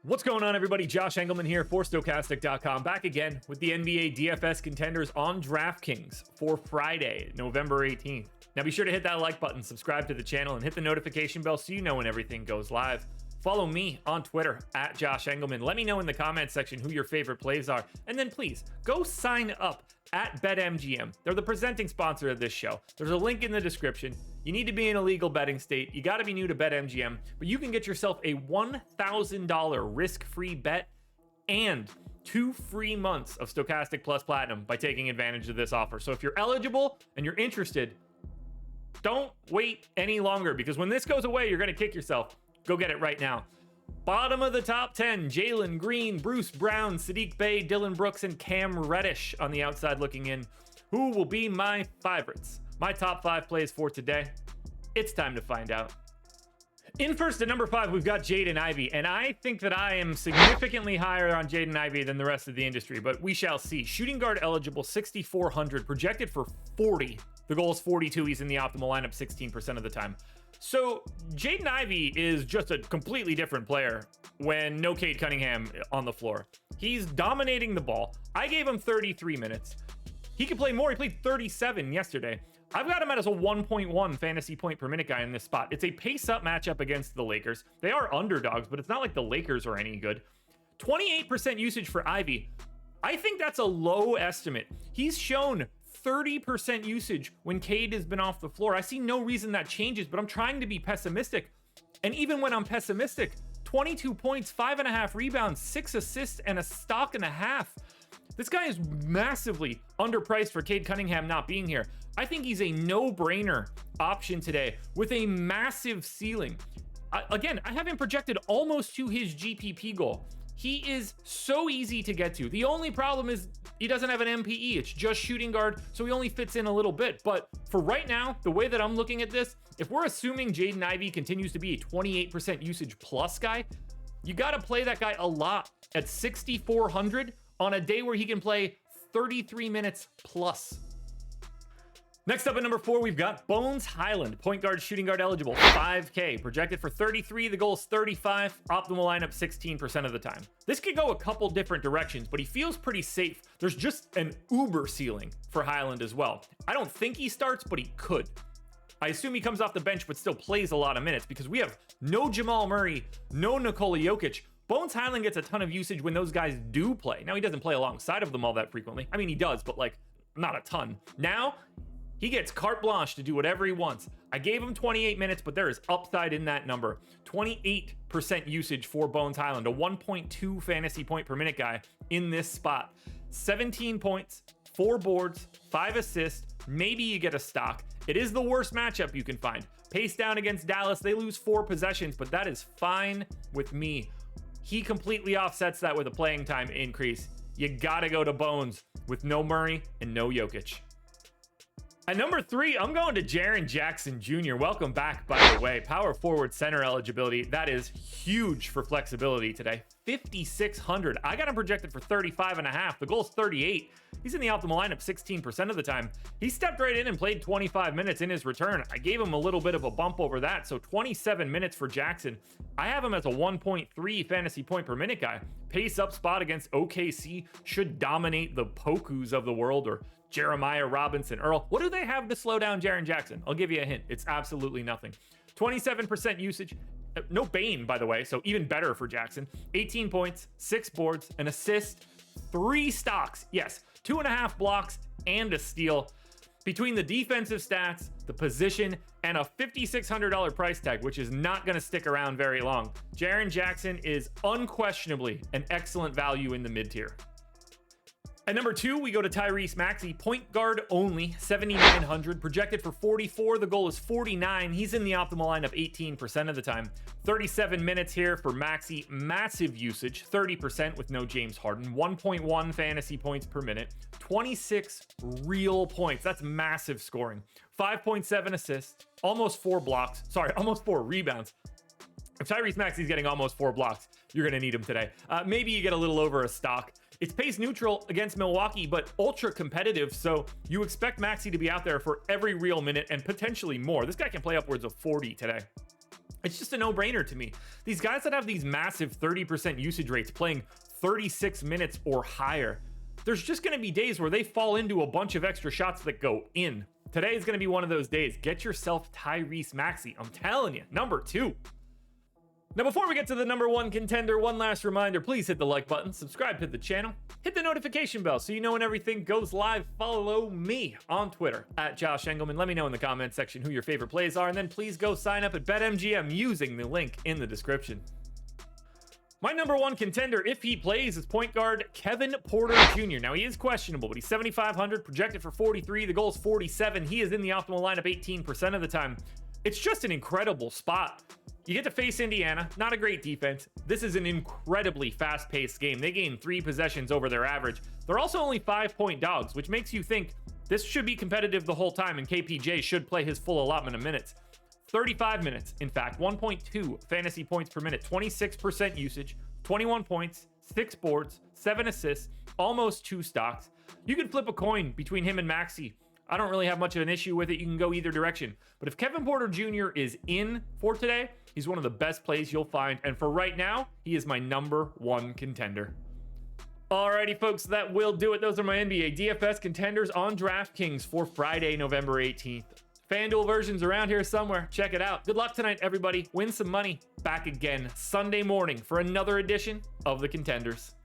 What's going on, everybody? Josh Engleman here for Stokastic.com, back again with the NBA DFS contenders on DraftKings for Friday, November 18th. Now be sure to hit that like button, subscribe to the channel, and hit the notification bell so you know when everything goes live. Follow me on Twitter at Josh Engleman. Let me know in the comments section who your favorite plays are. And then please go sign up at BetMGM. They're the presenting sponsor of this show. There's a link in the description. You need to be in a legal betting state. You got to be new to BetMGM, but you can get yourself a $1,000 risk-free bet and 2 free months of Stokastic Plus Platinum by taking advantage of this offer. So if you're eligible and you're interested, don't wait any longer, because when this goes away, you're going to kick yourself. Go get it right now. Bottom of the top 10, Jalen Green, Bruce Brown, Sadiq Bey, Dylan Brooks, and Cam Reddish on the outside looking in. Who will be my favorites? My top 5 plays for today. It's time to find out. In first at number 5, we've got Jaden Ivy, and I think that I am significantly higher on Jaden Ivy than the rest of the industry, but we shall see. Shooting guard eligible, 6,400, projected for 40. The goal is 42. He's in the optimal lineup 16% of the time. So Jaden Ivy is just a completely different player when no Cade Cunningham on the floor. He's dominating the ball. I gave him 33 minutes. He could play more. He played 37 yesterday. I've got him as a 1.1 fantasy point per minute guy in this spot. It's a pace-up matchup against the Lakers. They are underdogs, but it's not like the Lakers are any good. 28% usage for Ivy. I think that's a low estimate. He's shown 30% usage when Cade has been off the floor. I see no reason that changes, but I'm trying to be pessimistic. And even when I'm pessimistic, 22 points, 5.5 rebounds, 6 assists, and a stock and a half. This guy is massively underpriced for Cade Cunningham not being here. I think he's a no-brainer option today with a massive ceiling. Again, I have him projected almost to his GPP goal. He is so easy to get to. The only problem is he doesn't have an MPE. It's just shooting guard, so he only fits in a little bit. But for right now, the way that I'm looking at this, if we're assuming Jaden Ivy continues to be a 28% usage plus guy, you got to play that guy a lot at 6,400 on a day where he can play 33 minutes plus. Next up at number 4, we've got Bones Highland, point guard, shooting guard eligible, 5K, projected for 33. The goal is 35, optimal lineup 16% of the time. This could go a couple different directions, but he feels pretty safe. There's just an uber ceiling for Highland as well. I don't think he starts, but he could. I assume he comes off the bench, but still plays a lot of minutes because we have no Jamal Murray, no Nikola Jokic. Bones Highland gets a ton of usage when those guys do play. Now, he doesn't play alongside of them all that frequently. I mean, he does, but like not a ton. Now, he gets carte blanche to do whatever he wants. I gave him 28 minutes, but there is upside in that number. 28% usage for Bones Highland, a 1.2 fantasy point per minute guy in this spot. 17 points, 4 boards, 5 assists. Maybe you get a stock. It is the worst matchup you can find. Pace down against Dallas. They lose 4 possessions, but that is fine with me. He completely offsets that with a playing time increase. You gotta go to Bones with no Murray and no Jokic. At number 3, I'm going to Jaren Jackson Jr. Welcome back, by the way. Power forward center eligibility. That is huge for flexibility today. 5,600. I got him projected for 35.5. The goal is 38. He's in the optimal lineup 16% of the time. He stepped right in and played 25 minutes in his return. I gave him a little bit of a bump over that, so 27 minutes for Jackson. I have him as a 1.3 fantasy point per minute guy. Pace up spot against OKC should dominate the Pokus of the world, or Jeremiah Robinson Earl. What do they have to slow down Jaren Jackson? I'll give you a hint. It's absolutely nothing. 27% usage. No Bane, by the way, so even better for Jackson. 18 points, 6 boards, an assist, 3 stocks. Yes, 2.5 blocks and a steal. Between the defensive stats, the position, and a $5,600 price tag, which is not going to stick around very long, Jaren Jackson is unquestionably an excellent value in the mid-tier. At number 2, we go to Tyrese Maxiell, point guard only, 7,900, projected for 44. The goal is 49. He's in the optimal lineup 18% of the time. 37 minutes here for Maxiell, massive usage, 30% with no James Harden, 1.1 fantasy points per minute, 26 real points. That's massive scoring. 5.7 assists, almost 4 rebounds. If Tyrese Maxiell's getting almost 4 blocks, you're going to need him today. Maybe you get a little over a stock. It's pace neutral against Milwaukee, but ultra competitive, so you expect Maxey to be out there for every real minute and potentially more. This guy can play upwards of 40 today. It's just a no-brainer to me. These guys that have these massive 30% usage rates playing 36 minutes or higher, there's just going to be days where they fall into a bunch of extra shots that go in. Today is going to be one of those days. Get yourself Tyrese Maxiell. I'm telling you, number 2. Now, before we get to the number 1 contender, one last reminder, please hit the like button, subscribe to the channel, hit the notification bell so you know when everything goes live. Follow me on Twitter at Josh Engleman. Let me know in the comment section who your favorite plays are, and then please go sign up at BetMGM using the link in the description. My number 1 contender, if he plays, is point guard Kevin Porter Jr. Now, he is questionable, but he's 7,500, projected for 43. The goal is 47. He is in the optimal lineup 18% of the time. It's just an incredible spot. You get to face Indiana, not a great defense. This is an incredibly fast-paced game. They gain 3 possessions over their average. They're also only 5-point dogs, which makes you think this should be competitive the whole time, and KPJ should play his full allotment of minutes. 35 minutes, in fact, 1.2 fantasy points per minute, 26% usage, 21 points, 6 boards, 7 assists, almost 2 stocks. You can flip a coin between him and Maxey. I don't really have much of an issue with it. You can go either direction. But if Kevin Porter Jr. is in for today, he's one of the best plays you'll find. And for right now, he is my number 1 contender. Alrighty, folks, that will do it. Those are my NBA DFS contenders on DraftKings for Friday, November 18th. FanDuel versions around here somewhere. Check it out. Good luck tonight, everybody. Win some money. Back again Sunday morning for another edition of the Contenders.